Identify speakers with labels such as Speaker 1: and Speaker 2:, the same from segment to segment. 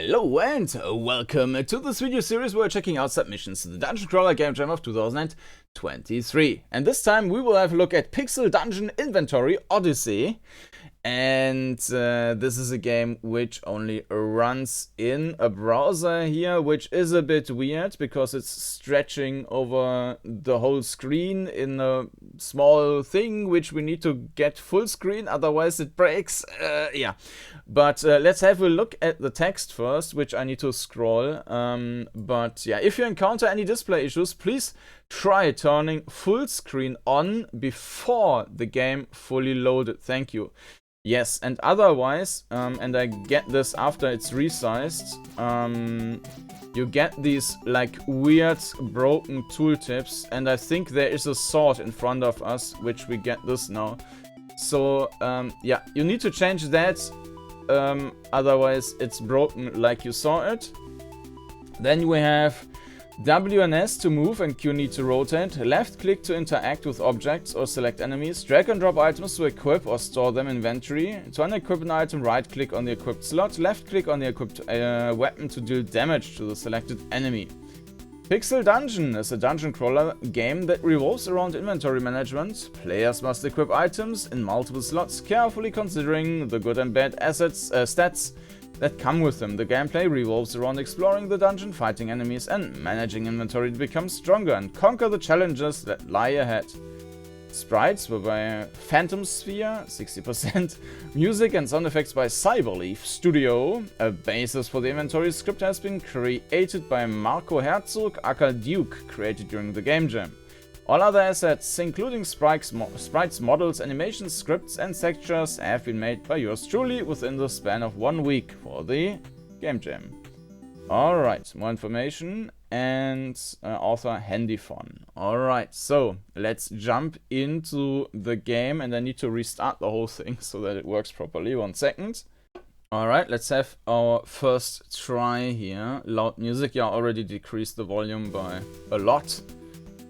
Speaker 1: Hello and welcome to this video series where we're checking out submissions to the Dungeoncrawler Gamejam of 2023. And this time we will have a look at Pixel Dungeon Inventory Odyssey. And this is a game which only runs in a browser here, which is a bit weird because it's stretching over the whole screen in a small thing which we need to get full screen, otherwise it breaks. Yeah, but let's have a look at the text first, which I need to scroll. But yeah, if you encounter any display issues, please try turning full screen on before the game fully loaded. Thank you. Yes, and otherwise, and I get this after it's resized, you get these like weird broken tooltips, and I think there is a sword in front of us, which we get this now. So yeah, you need to change that, otherwise it's broken like you saw it. Then we have W and S to move and Q need to rotate, left click to interact with objects or select enemies, drag and drop items to equip or store them in inventory. To unequip an item, right click on the equipped slot, left click on the equipped weapon to deal damage to the selected enemy. Pixel Dungeon is a dungeon crawler game that revolves around inventory management. Players must equip items in multiple slots, carefully considering the good and bad stats that come with them. The gameplay revolves around exploring the dungeon, fighting enemies, and managing inventory to become stronger and conquer the challenges that lie ahead. Sprites were by Phantom Sphere, 60%. Music and sound effects by Cyberleaf Studio. A basis for the inventory script has been created by Marco Herzog, aka Duke, created during the game jam. All other assets, including sprites, models, animations, scripts, and textures, have been made by yours truly within the span of 1 week for the Game Jam. Alright, more information and author Handyfon. Alright, so let's jump into the game, and I need to restart the whole thing so that it works properly. 1 second. Alright, let's have our first try here. Loud music, yeah, I already decreased the volume by a lot.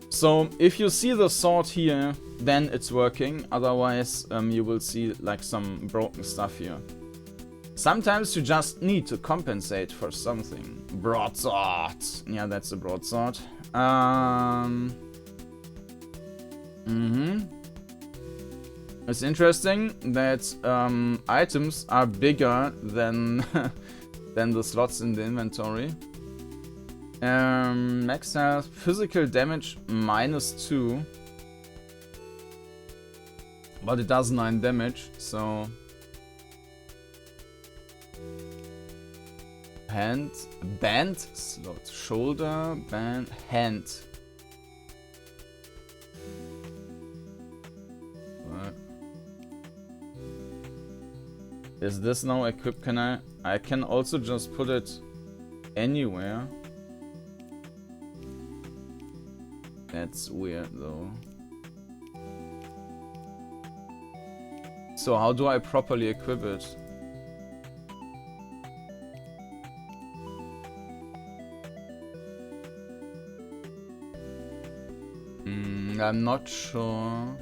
Speaker 1: So if you see the sword here, then it's working, otherwise you will see like some broken stuff here. Sometimes you just need to compensate for something. Broadsword! Yeah, that's a broadsword. It's interesting that items are bigger than, than the slots in the inventory. Max health, physical damage -2, but it does 9 damage, so hand, band slot, shoulder, band, hand. Is this now equipped? Can I can also just put it anywhere. That's weird though. So how do I properly equip it? I'm not sure.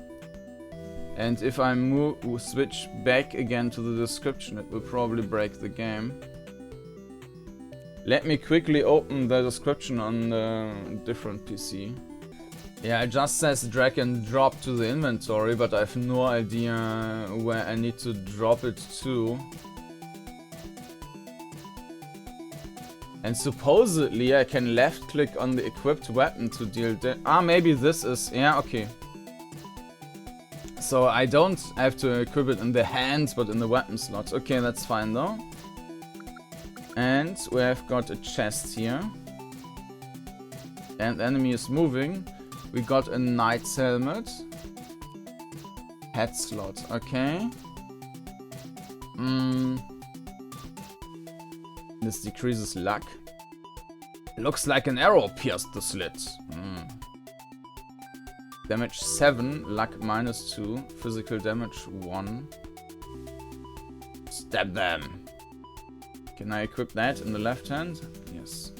Speaker 1: And if I switch back again to the description, it will probably break the game. Let me quickly open the description on the different PC. Yeah, it just says drag and drop to the inventory, but I have no idea where I need to drop it to. And supposedly I can left click on the equipped weapon to deal damage. Ah, maybe this is, yeah, okay. So I don't have to equip it in the hands, but in the weapon slot. Okay, that's fine though. And we have got a chest here. And enemy is moving. We got a knight's helmet. Head slot, okay. This decreases luck. Looks like an arrow pierced the slit. Damage 7, luck -2, physical damage 1. Stab them. Can I equip that in the left hand? Yes.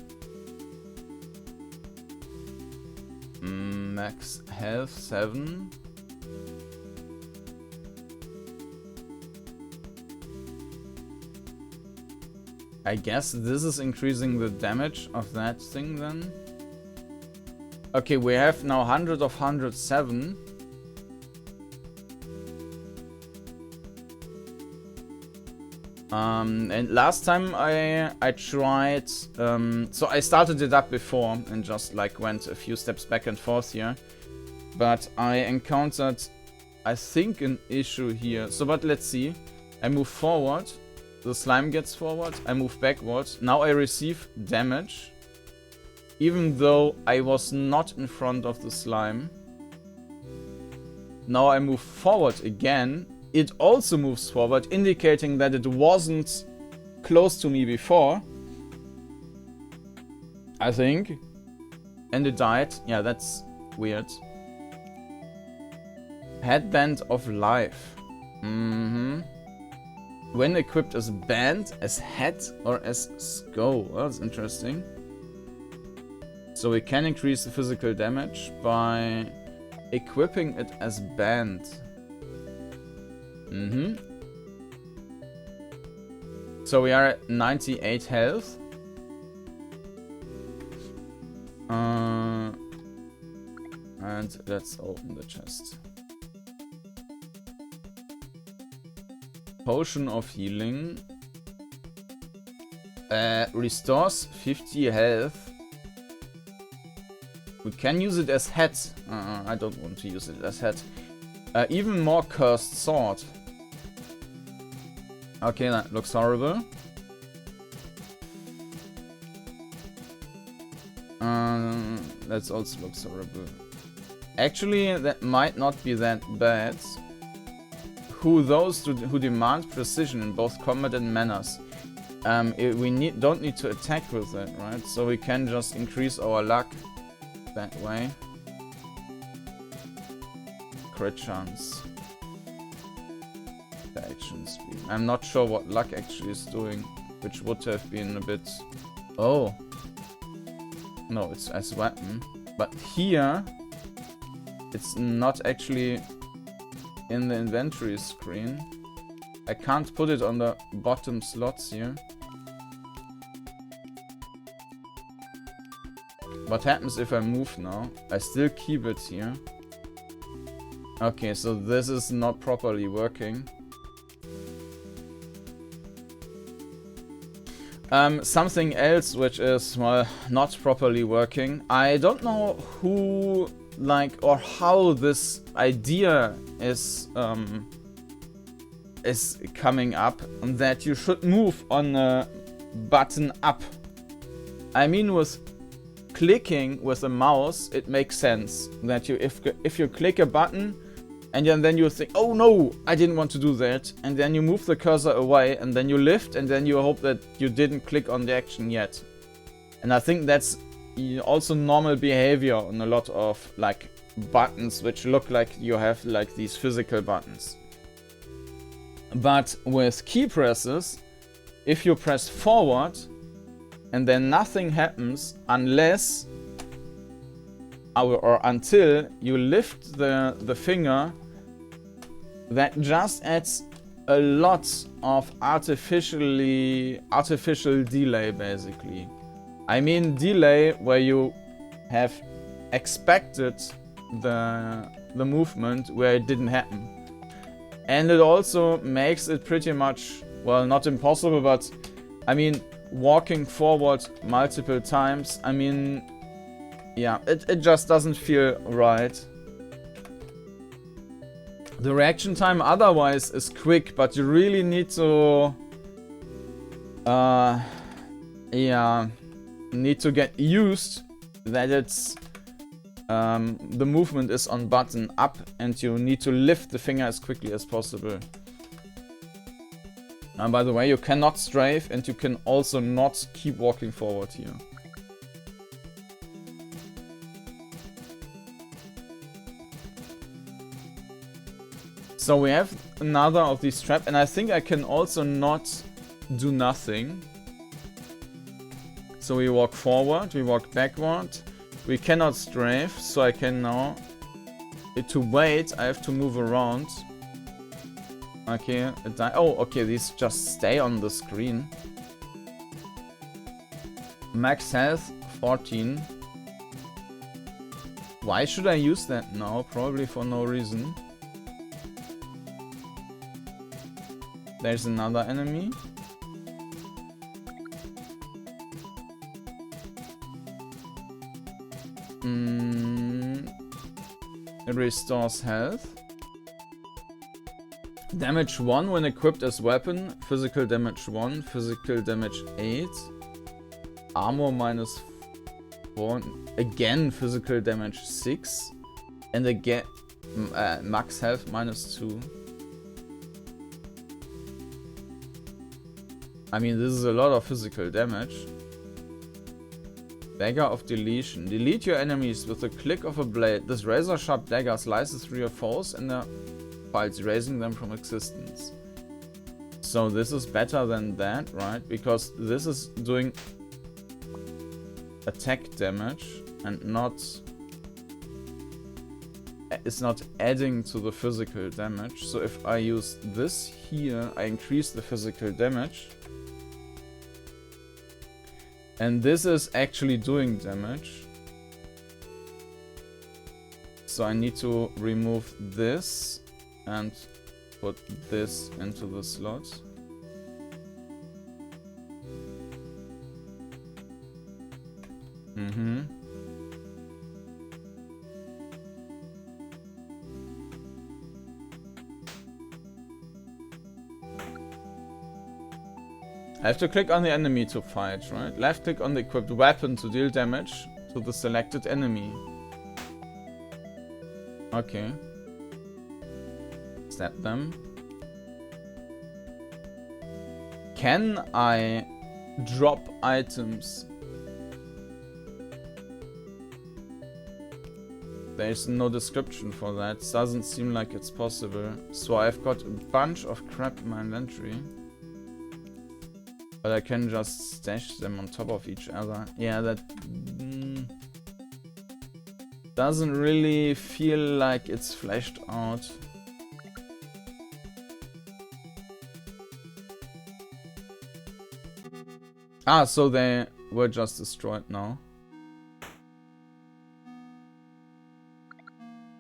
Speaker 1: Max health 7. I guess this is increasing the damage of that thing then. Okay, we have now 100 of 107. And last time I tried, so I started it up before and just like went a few steps back and forth here. But I encountered, I think, an issue here. So, but let's see. I move forward, the slime gets forward, I move backwards. Now I receive damage, even though I was not in front of the slime. Now I move forward again. It also moves forward, indicating that it wasn't close to me before, I think. And it died. Yeah, that's weird. Headband of Life. When equipped as band, as head, or as skull. Well, that's interesting. So we can increase the physical damage by equipping it as band. So we are at 98 health. And let's open the chest. Potion of Healing. Restores 50 health. We can use it as head. I don't want to use it as head. Even more Cursed Sword. Okay, that looks horrible. That also looks horrible. Actually, that might not be that bad. Those who demand precision in both combat and manners. We don't need to attack with it, right? So we can just increase our luck that way. Crit chance. The action speed. I'm not sure what luck actually is doing, which would have been a bit... Oh. No, it's as weapon. But here, it's not actually in the inventory screen. I can't put it on the bottom slots here. What happens if I move now? I still keep it here. Okay, so this is not properly working. Something else which is, well, not properly working. I don't know who, like, or how this idea is coming up, that you should move on a button up. I mean, with clicking with a mouse, it makes sense that you, if you click a button and then you think, oh no, I didn't want to do that, and then you move the cursor away and then you lift and then you hope that you didn't click on the action yet. And I think that's also normal behavior on a lot of like buttons which look like you have like these physical buttons. But with key presses, if you press forward and then nothing happens unless or until you lift the finger, that just adds a lot of artificial delay, basically. I mean delay where you have expected the movement where it didn't happen. And it also makes it pretty much, well, not impossible, but I mean, walking forward multiple times, I mean, yeah, it just doesn't feel right. The reaction time otherwise is quick, but you really need to need to get used that it's the movement is on button up and you need to lift the finger as quickly as possible. And by the way, you cannot strafe and you can also not keep walking forward here. So we have another of these traps, and I think I can also not do nothing. So we walk forward, we walk backward. We cannot strafe, so I can now... To wait, I have to move around. Okay, oh, okay, these just stay on the screen. Max health 14. Why should I use that now? Probably for no reason. There's another enemy. It restores health. Damage 1 when equipped as weapon. Physical damage 1. Physical damage 8. Armor minus 4. Again physical damage 6. And again max health minus 2. I mean, this is a lot of physical damage. Dagger of Deletion. Delete your enemies with a click of a blade. This razor-sharp dagger slices through your foes and their files, erasing them from existence. So this is better than that, right? Because this is doing attack damage and not... It's not adding to the physical damage. So if I use this here, I increase the physical damage. And this is actually doing damage. So I need to remove this and put this into the slot. I have to click on the enemy to fight, right? Left click on the equipped weapon to deal damage to the selected enemy. Okay. Stab them. Can I drop items? There's no description for that. Doesn't seem like it's possible. So I've got a bunch of crap in my inventory. But I can just stash them on top of each other. Yeah, that doesn't really feel like it's fleshed out. Ah, so they were just destroyed now.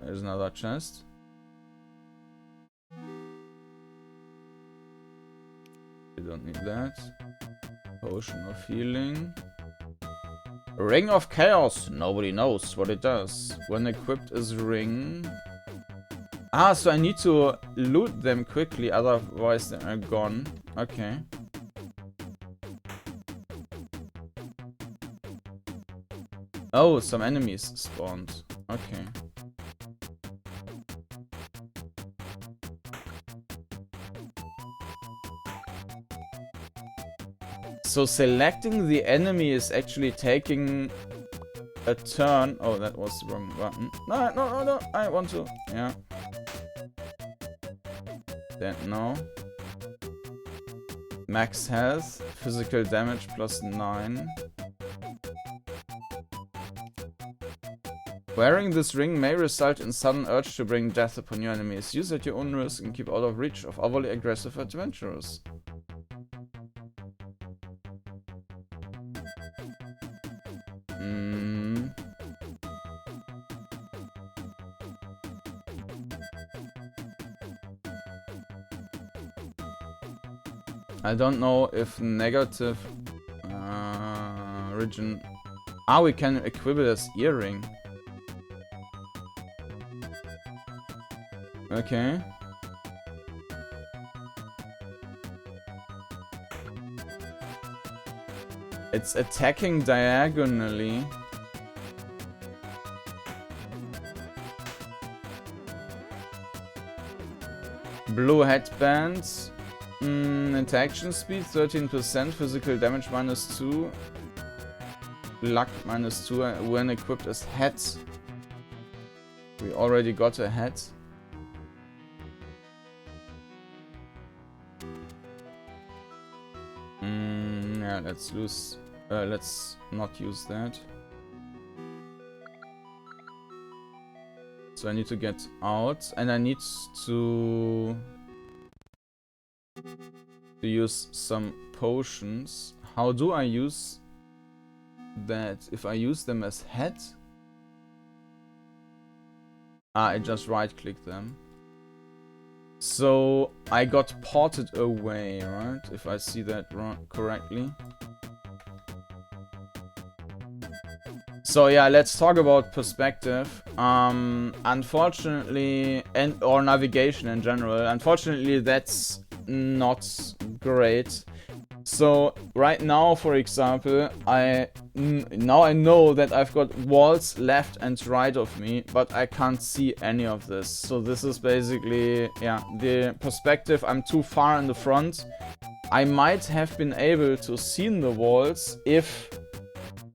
Speaker 1: There's another chest. We don't need that. Potion of healing. Ring of Chaos. Nobody knows what it does. When equipped is ring. Ah, so I need to loot them quickly, otherwise they are gone. Okay. Oh, some enemies spawned. Okay. So selecting the enemy is actually taking a turn. Oh, that was the wrong button. No, I want to. Yeah. Then no. Max health. Physical damage plus 9. Wearing this ring may result in sudden urge to bring death upon your enemies. Use at your own risk and keep out of reach of overly aggressive adventurers. I don't know if negative region... Ah, we can equip it as earring. Okay. It's attacking diagonally. Blue headbands. Interaction speed 13%, physical damage minus 2, luck minus 2 when equipped as hat. We already got a hat. Yeah, let's not use that. So I need to get out and I need to use some potions. How do I use that if I use them as head... I just right-click them. So I got ported away, right? If I see that correctly. So yeah, let's talk about perspective. Unfortunately, or navigation in general. Unfortunately, that's not great. So right now, for example, now I know that I've got walls left and right of me, but I can't see any of this. So this is basically, yeah, the perspective. I'm too far in the front. I might have been able to see the walls if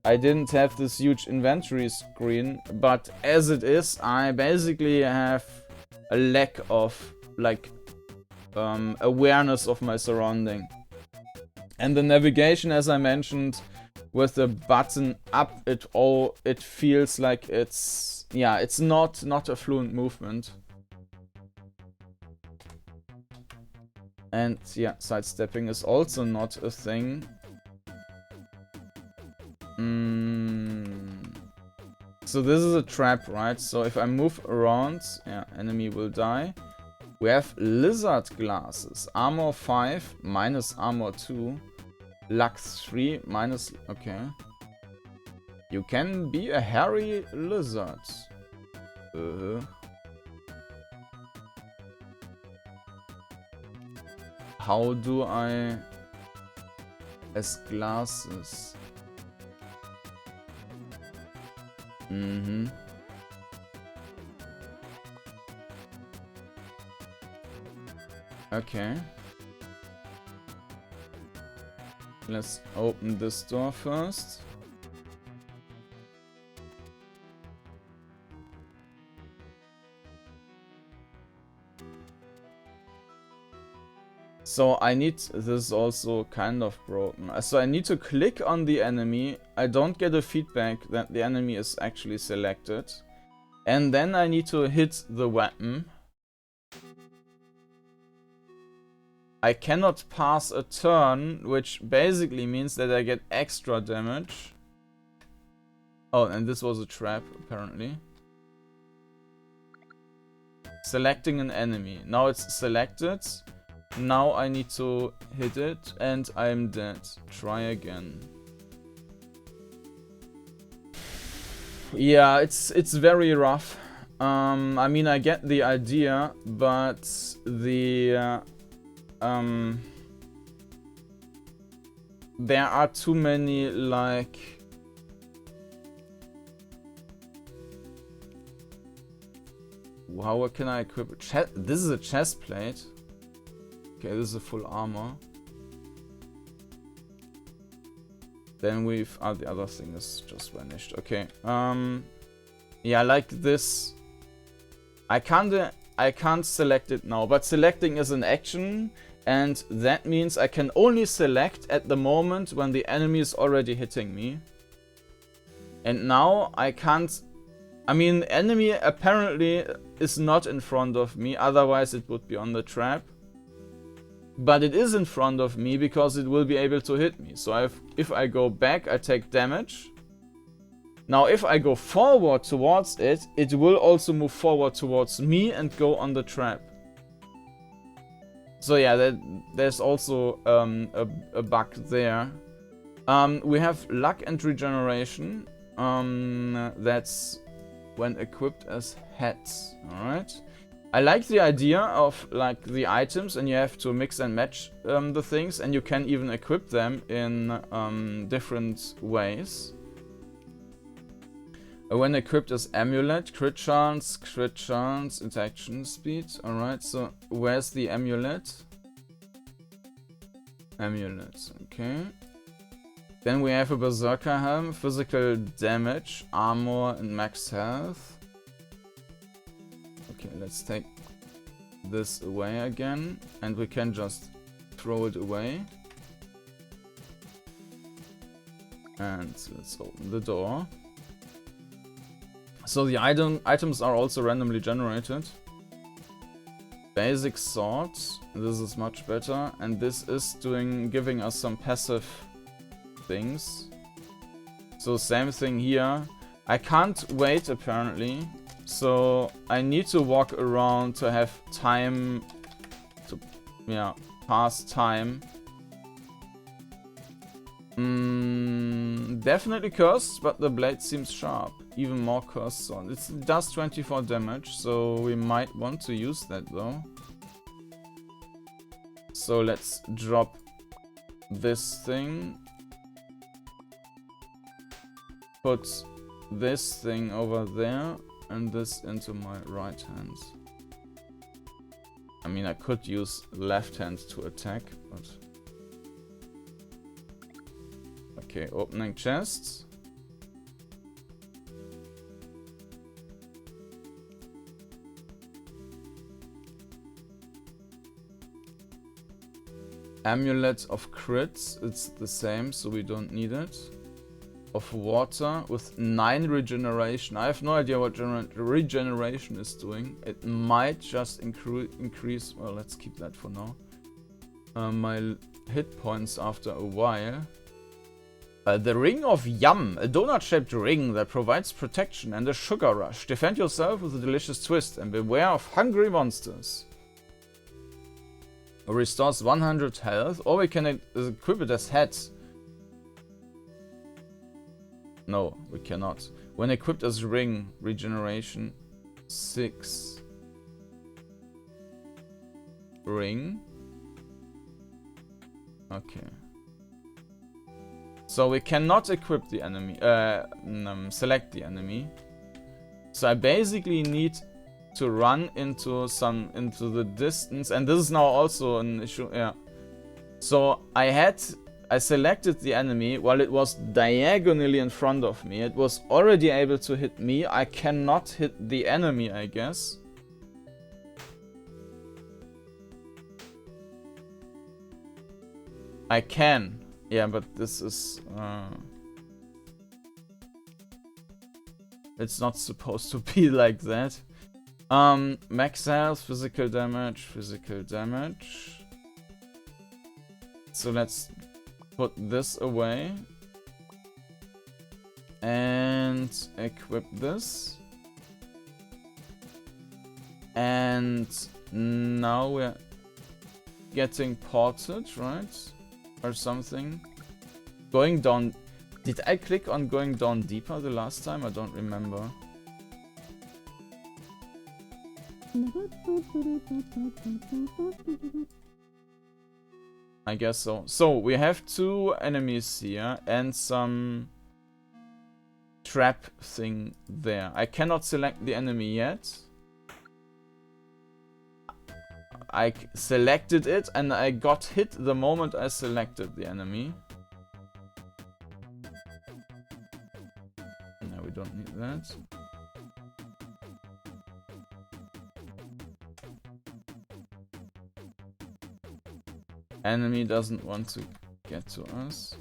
Speaker 1: I didn't have this huge inventory screen, but as it is, I basically have a lack of, like, awareness of my surrounding. And the navigation, as I mentioned, with the button up, it feels like it's, yeah, it's not a fluent movement. And yeah, sidestepping is also not a thing. So this is a trap, right? So if I move around, yeah, enemy will die. We have lizard glasses, armor 5 minus armor 2, luck 3 minus, okay. You can be a hairy lizard. How do I... as glasses? Okay. Let's open this door first. So I need, this is also kind of broken. So I need to click on the enemy. I don't get a feedback that the enemy is actually selected. And then I need to hit the weapon. I cannot pass a turn, which basically means that I get extra damage. Oh, and this was a trap, apparently. Selecting an enemy. Now it's selected. Now I need to hit it, and I'm dead. Try again. Yeah, it's very rough. I mean, I get the idea, but the there are too many, like, how can I equip it? This is a chest plate. Okay, this is a full armor. Then we've... oh, the other thing is just vanished. Okay. Yeah, like this. I can't select it now, but selecting is an action, and that means I can only select at the moment when the enemy is already hitting me. And now I can't... I mean, enemy apparently is not in front of me, otherwise it would be on the trap. But it is in front of me because it will be able to hit me. So if I go back, I take damage. Now if I go forward towards it, it will also move forward towards me and go on the trap. So yeah, there's also a bug there. We have luck and regeneration. That's when equipped as heads. Alright. I like the idea of, like, the items, and you have to mix and match the things, and you can even equip them in different ways. When equipped as amulet, crit chance, interaction speed. Alright, so where's the amulet? Amulet, okay. Then we have a berserker helm, physical damage, armor, and max health. Okay, let's take this away again, and we can just throw it away. And let's open the door. So the items are also randomly generated. Basic sword, this is much better, and this is giving us some passive things. So same thing here. I can't wait apparently. So I need to walk around to have time to, yeah, pass time. Definitely cursed, but the blade seems sharp. Even more cursed on. It does 24 damage, so we might want to use that though. So let's drop this thing. Put this thing over there and this into my right hand. I mean, I could use left hand to attack, but... Okay, opening chests. Amulet of crits, it's the same, so we don't need it. Of water with 9 regeneration. I have no idea what regeneration is doing. It might just increase. Well, let's keep that for now. My hit points after a while. The Ring of Yum, a donut-shaped ring that provides protection and a sugar rush. Defend yourself with a delicious twist and beware of hungry monsters. It restores 100 health, or we can equip it as hats. No, we cannot. When equipped as ring, regeneration 6. Ring. Okay. So we cannot equip the enemy, select the enemy. So I basically need to run into the distance, and this is now also an issue. Yeah. So I selected the enemy while it was diagonally in front of me. It was already able to hit me. I cannot hit the enemy, I guess. I can. Yeah, but this is... it's not supposed to be like that. Max health, physical damage. So let's put this away. And equip this. And now we're getting ported, right? Or something. Going down. Did I click on going down deeper the last time? I don't remember. I guess so. So we have 2 enemies here and some trap thing there. I cannot select the enemy yet. I selected it and I got hit the moment I selected the enemy. No, we don't need that. Enemy doesn't want to get to us.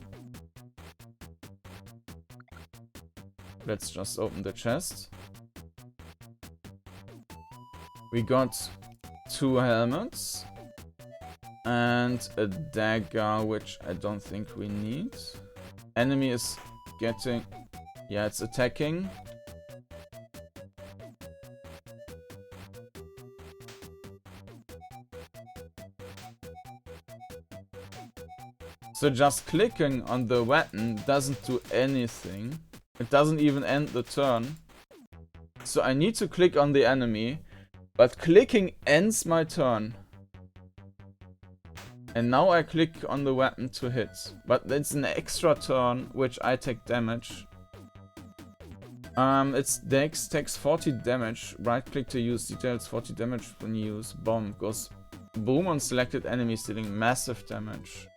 Speaker 1: Let's just open the chest. We got 2 helmets and a dagger, which I don't think we need. Enemy is getting... yeah, it's attacking. So just clicking on the weapon doesn't do anything. It doesn't even end the turn. So I need to click on the enemy. But clicking ends my turn. And now I click on the weapon to hit. But it's an extra turn, which I take damage. It's Dex takes 40 damage. Right click to use details 40 damage when you use bomb. Goes boom on selected enemies, dealing massive damage.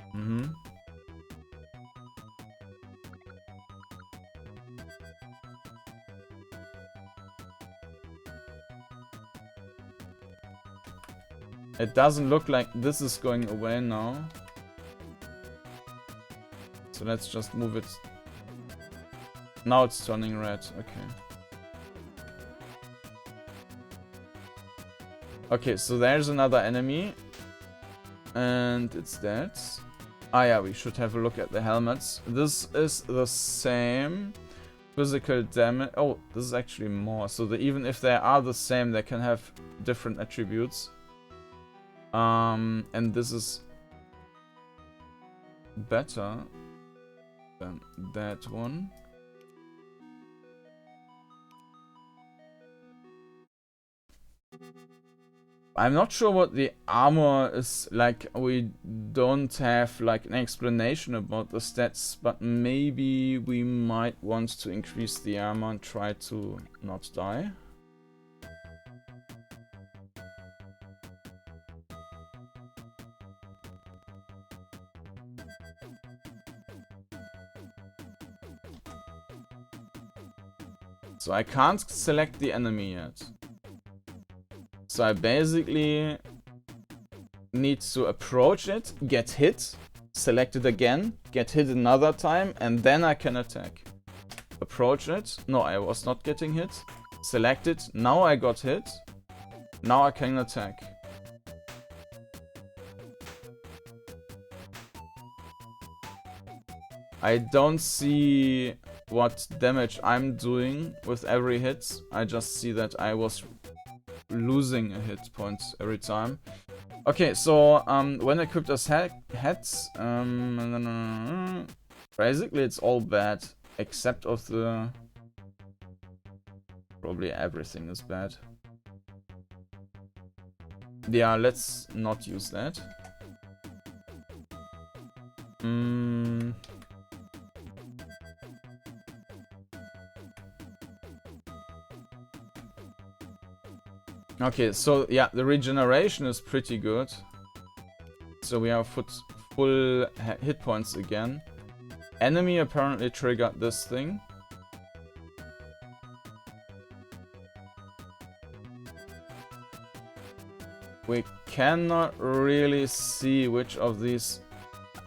Speaker 1: It doesn't look like this is going away now. So let's just move it. Now it's turning red. Okay. Okay, so there's another enemy. And it's dead. Ah yeah, we should have a look at the helmets. This is the same physical damage. Oh, this is actually more. So even if they are the same, they can have different attributes. And this is better than that one. I'm not sure what the armor is like. We don't have like an explanation about the stats, but maybe we might want to increase the armor and try to not die. So I can't select the enemy yet. So I basically need to approach it, get hit, select it again, get hit another time, and then I can attack. Approach it. No, I was not getting hit. Select it. Now I got hit. Now I can attack. I don't see what damage I'm doing with every hit. I just see that I was losing a hit point every time. Okay, so when equipped as heads, basically it's all bad except of the... Probably everything is bad. Yeah, let's not use that. Okay, so yeah, the regeneration is pretty good. So we have full hit points again. Enemy apparently triggered this thing. We cannot really see which of these...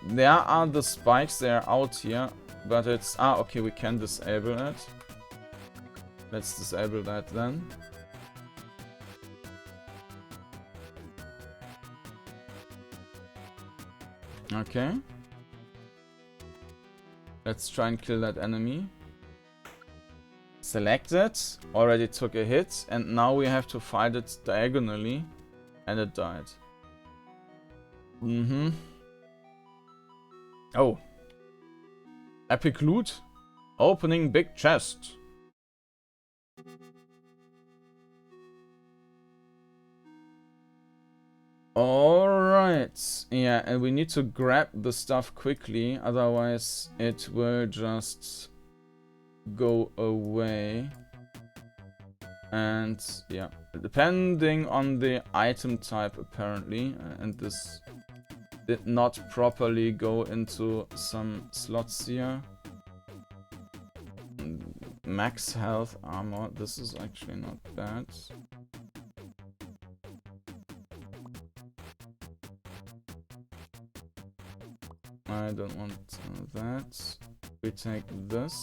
Speaker 1: There are the spikes, they are out here. But it's... Ah, okay, we can disable it. Let's disable that then. Okay. Let's try and kill that enemy. Select it. Already took a hit. And now we have to fight it diagonally. And it died. Oh. Epic loot. Opening big chest. Alright. Yeah, and we need to grab the stuff quickly, otherwise it will just go away. And yeah, depending on the item type apparently, and this did not properly go into some slots here. Max health armor, this is actually not bad. I don't want that. We take this.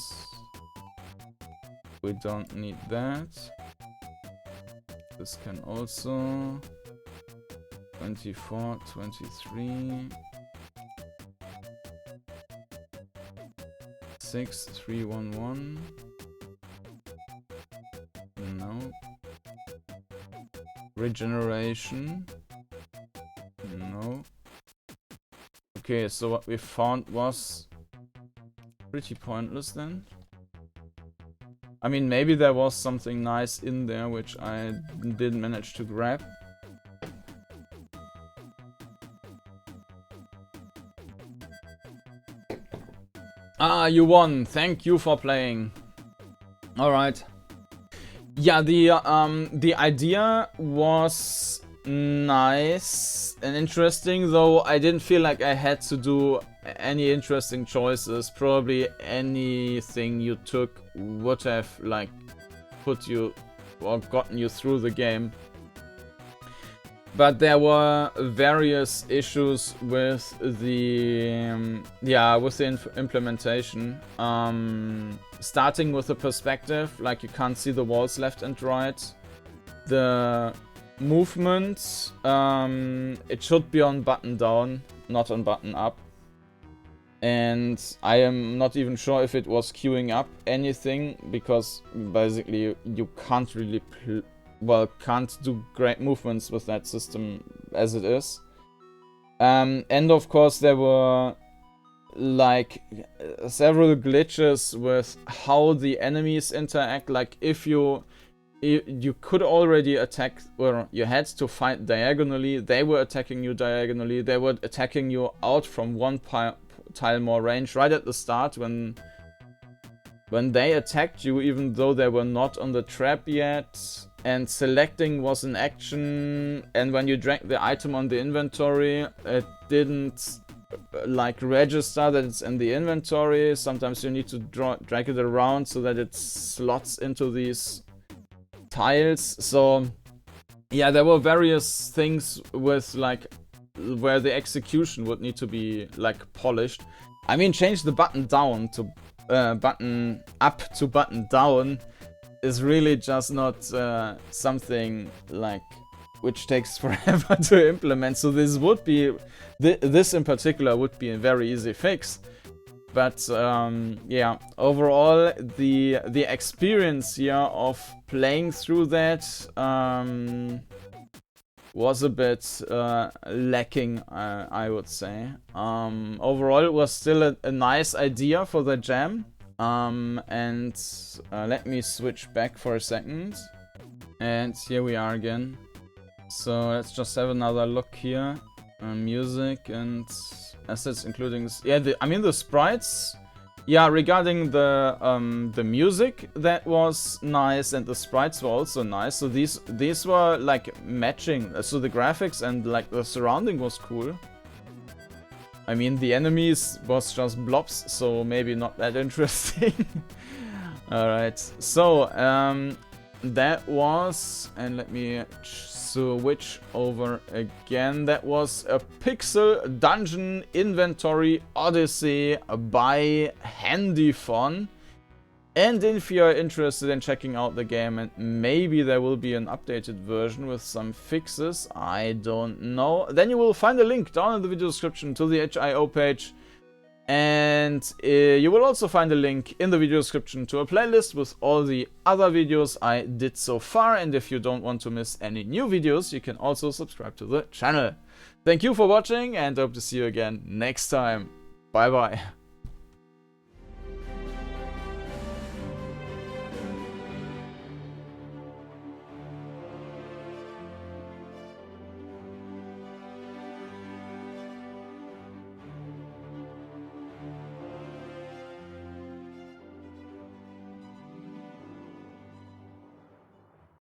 Speaker 1: We don't need that. This can also. 24, 23. 6, 3, 1, 1. No. Regeneration. No. Okay, so what we found was pretty pointless then. I mean, maybe there was something nice in there which I didn't manage to grab. Ah, you won. Thank you for playing. Alright. Yeah, the idea was nice and interesting, though I didn't feel like I had to do any interesting choices. Probably anything you took would have like put you or gotten you through the game. But there were various issues with the implementation. Starting with the perspective, like you can't see the walls left and right. The movement, it should be on button down, not on button up. And I am not even sure if it was queuing up anything, because basically you can't really can't do great movements with that system as it is. And of course there were like several glitches with how the enemies interact. Like if you could already attack, or you had to fight diagonally, they were attacking you diagonally, they were attacking you out from one tile more range right at the start when they attacked you, even though they were not on the trap yet. And selecting was an action, and when you drank the item on the inventory, it didn't like register that it's in the inventory. Sometimes you need to drag it around so that it slots into these tiles. So yeah, there were various things with like where the execution would need to be like polished. I mean, change the button down to button up to button down is really just not something like which takes forever to implement. So this would be this in particular would be a very easy fix. But yeah, overall the experience here of playing through that was a bit lacking, I would say. Overall, it was still a nice idea for the jam. And let me switch back for a second. And here we are again. So let's just have another look here. Music and assets, including I mean the sprites. Yeah, regarding the music, that was nice, and the sprites were also nice. So these were like matching. So the graphics and like the surrounding was cool. I mean, the enemies was just blobs, so maybe not that interesting. Alright, so that was, and let me switch over again, that was a Pixel Dungeon Inventory Odyssey by Handyfon. And if you're interested in checking out the game, and maybe there will be an updated version with some fixes, I don't know, then you will find a link down in the video description to the itch.io page. And you will also find a link in the video description to a playlist with all the other videos I did so far. And if you don't want to miss any new videos, you can also subscribe to the channel. Thank you for watching, and hope to see you again next time. Bye bye.